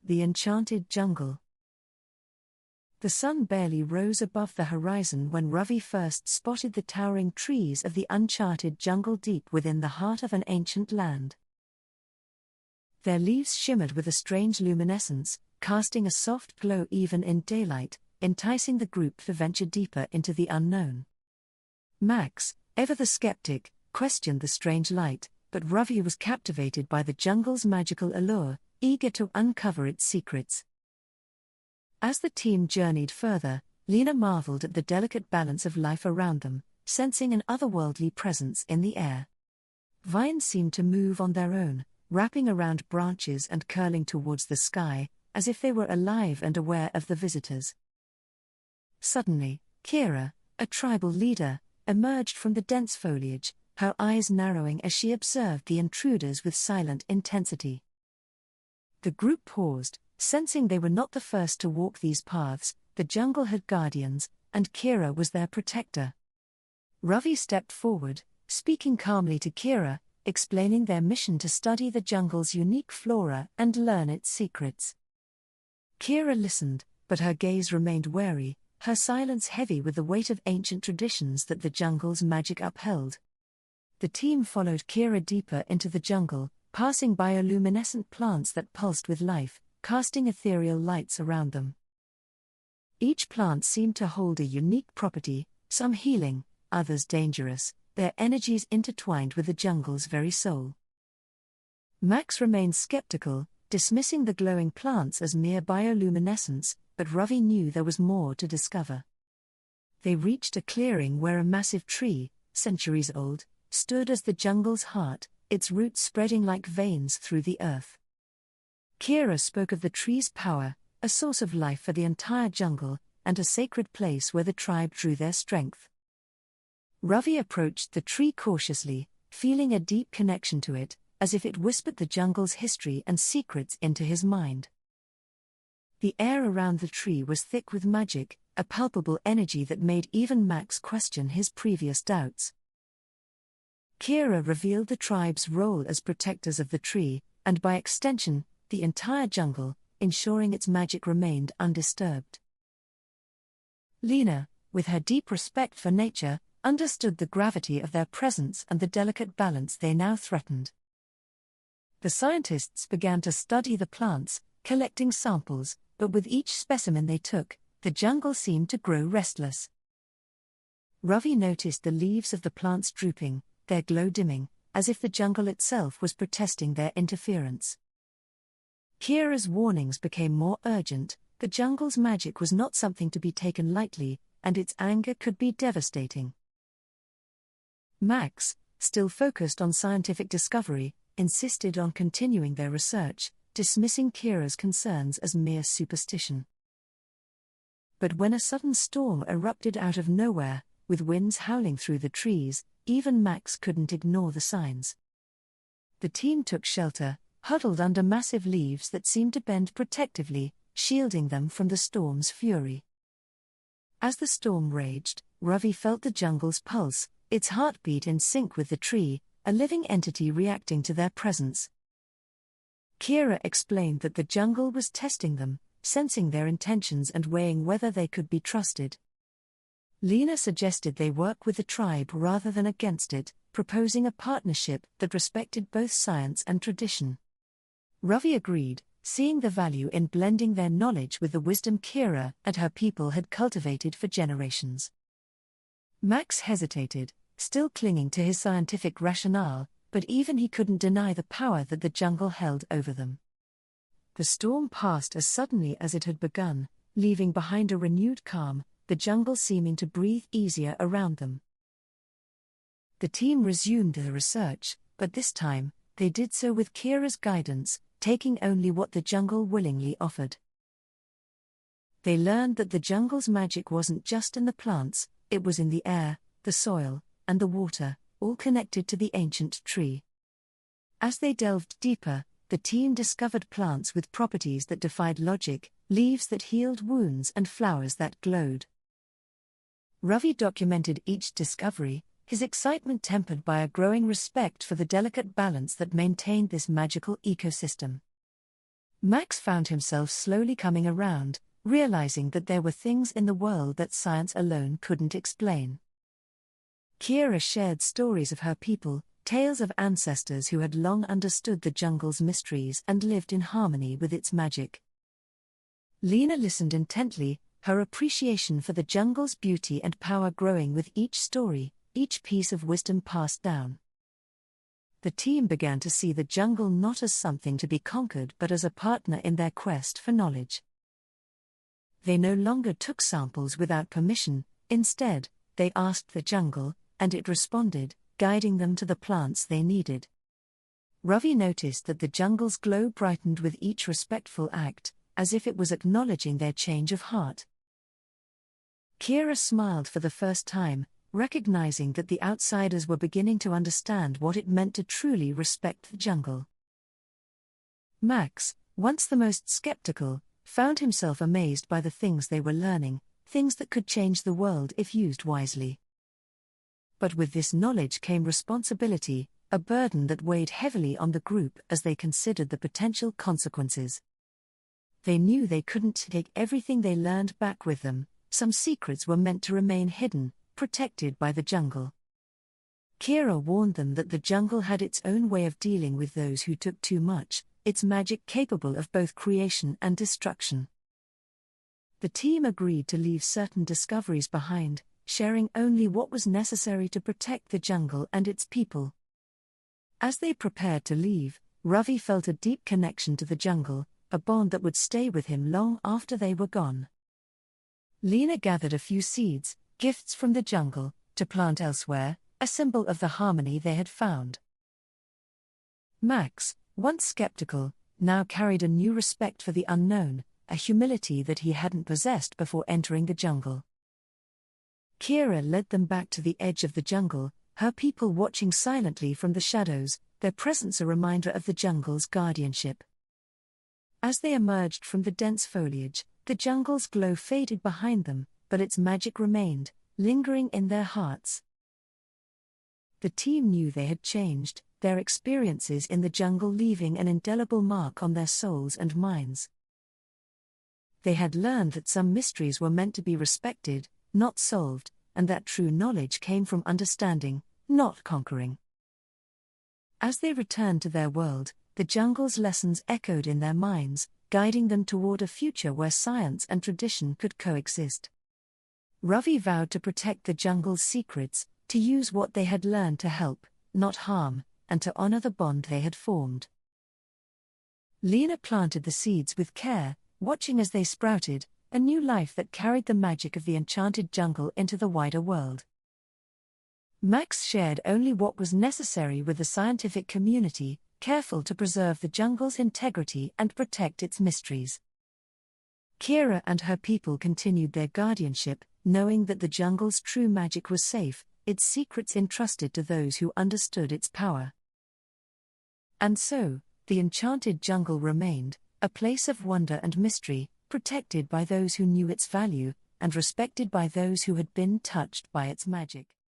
The Enchanted Jungle. The sun barely rose above the horizon when Ravi first spotted the towering trees of the uncharted jungle deep within the heart of an ancient land. Their leaves shimmered with a strange luminescence, casting a soft glow even in daylight, enticing the group to venture deeper into the unknown. Max, ever the skeptic, questioned the strange light, but Ravi was captivated by the jungle's magical allure, eager to uncover its secrets. As the team journeyed further, Lena marveled at the delicate balance of life around them, sensing an otherworldly presence in the air. Vines seemed to move on their own, wrapping around branches and curling towards the sky, as if they were alive and aware of the visitors. Suddenly, Kira, a tribal leader, emerged from the dense foliage, her eyes narrowing as she observed the intruders with silent intensity. The group paused, sensing they were not the first to walk these paths. The jungle had guardians, and Kira was their protector. Ravi stepped forward, speaking calmly to Kira, explaining their mission to study the jungle's unique flora and learn its secrets. Kira listened, but her gaze remained wary, her silence heavy with the weight of ancient traditions that the jungle's magic upheld. The team followed Kira deeper into the jungle, passing bioluminescent plants that pulsed with life, casting ethereal lights around them. Each plant seemed to hold a unique property, some healing, others dangerous, their energies intertwined with the jungle's very soul. Max remained skeptical, dismissing the glowing plants as mere bioluminescence, but Ravi knew there was more to discover. They reached a clearing where a massive tree, centuries old, stood as the jungle's heart, its roots spreading like veins through the earth. Kira spoke of the tree's power, a source of life for the entire jungle, and a sacred place where the tribe drew their strength. Ravi approached the tree cautiously, feeling a deep connection to it, as if it whispered the jungle's history and secrets into his mind. The air around the tree was thick with magic, a palpable energy that made even Max question his previous doubts. Kira revealed the tribe's role as protectors of the tree, and by extension, the entire jungle, ensuring its magic remained undisturbed. Lena, with her deep respect for nature, understood the gravity of their presence and the delicate balance they now threatened. The scientists began to study the plants, collecting samples, but with each specimen they took, the jungle seemed to grow restless. Ravi noticed the leaves of the plants drooping, their glow dimming, as if the jungle itself was protesting their interference. Kira's warnings became more urgent. The jungle's magic was not something to be taken lightly, and its anger could be devastating. Max, still focused on scientific discovery, insisted on continuing their research, dismissing Kira's concerns as mere superstition. But when a sudden storm erupted out of nowhere, with winds howling through the trees, even Max couldn't ignore the signs. The team took shelter, huddled under massive leaves that seemed to bend protectively, shielding them from the storm's fury. As the storm raged, Ravi felt the jungle's pulse, its heartbeat in sync with the tree, a living entity reacting to their presence. Kira explained that the jungle was testing them, sensing their intentions and weighing whether they could be trusted. Lena suggested they work with the tribe rather than against it, proposing a partnership that respected both science and tradition. Ravi agreed, seeing the value in blending their knowledge with the wisdom Kira and her people had cultivated for generations. Max hesitated, still clinging to his scientific rationale, but even he couldn't deny the power that the jungle held over them. The storm passed as suddenly as it had begun, leaving behind a renewed calm, the jungle seeming to breathe easier around them. The team resumed their research, but this time, they did so with Kira's guidance, taking only what the jungle willingly offered. They learned that the jungle's magic wasn't just in the plants, it was in the air, the soil, and the water, all connected to the ancient tree. As they delved deeper, the team discovered plants with properties that defied logic, leaves that healed wounds and flowers that glowed. Ravi documented each discovery, his excitement tempered by a growing respect for the delicate balance that maintained this magical ecosystem. Max found himself slowly coming around, realizing that there were things in the world that science alone couldn't explain. Kira shared stories of her people, tales of ancestors who had long understood the jungle's mysteries and lived in harmony with its magic. Lena listened intently, her appreciation for the jungle's beauty and power growing with each story, each piece of wisdom passed down. The team began to see the jungle not as something to be conquered but as a partner in their quest for knowledge. They no longer took samples without permission, instead, they asked the jungle, and it responded, guiding them to the plants they needed. Ravi noticed that the jungle's glow brightened with each respectful act, as if it was acknowledging their change of heart. Kira smiled for the first time, recognizing that the outsiders were beginning to understand what it meant to truly respect the jungle. Max, once the most skeptical, found himself amazed by the things they were learning, things that could change the world if used wisely. But with this knowledge came responsibility, a burden that weighed heavily on the group as they considered the potential consequences. They knew they couldn't take everything they learned back with them. Some secrets were meant to remain hidden, protected by the jungle. Kira warned them that the jungle had its own way of dealing with those who took too much, its magic capable of both creation and destruction. The team agreed to leave certain discoveries behind, sharing only what was necessary to protect the jungle and its people. As they prepared to leave, Ravi felt a deep connection to the jungle, a bond that would stay with him long after they were gone. Lena gathered a few seeds, gifts from the jungle, to plant elsewhere, a symbol of the harmony they had found. Max, once skeptical, now carried a new respect for the unknown, a humility that he hadn't possessed before entering the jungle. Kira led them back to the edge of the jungle, her people watching silently from the shadows, their presence a reminder of the jungle's guardianship. As they emerged from the dense foliage, the jungle's glow faded behind them, but its magic remained, lingering in their hearts. The team knew they had changed, their experiences in the jungle leaving an indelible mark on their souls and minds. They had learned that some mysteries were meant to be respected, not solved, and that true knowledge came from understanding, not conquering. As they returned to their world, the jungle's lessons echoed in their minds, guiding them toward a future where science and tradition could coexist. Ravi vowed to protect the jungle's secrets, to use what they had learned to help, not harm, and to honor the bond they had formed. Lena planted the seeds with care, watching as they sprouted, a new life that carried the magic of the enchanted jungle into the wider world. Max shared only what was necessary with the scientific community, careful to preserve the jungle's integrity and protect its mysteries. Kira and her people continued their guardianship, knowing that the jungle's true magic was safe, its secrets entrusted to those who understood its power. And so, the enchanted jungle remained, a place of wonder and mystery, protected by those who knew its value, and respected by those who had been touched by its magic.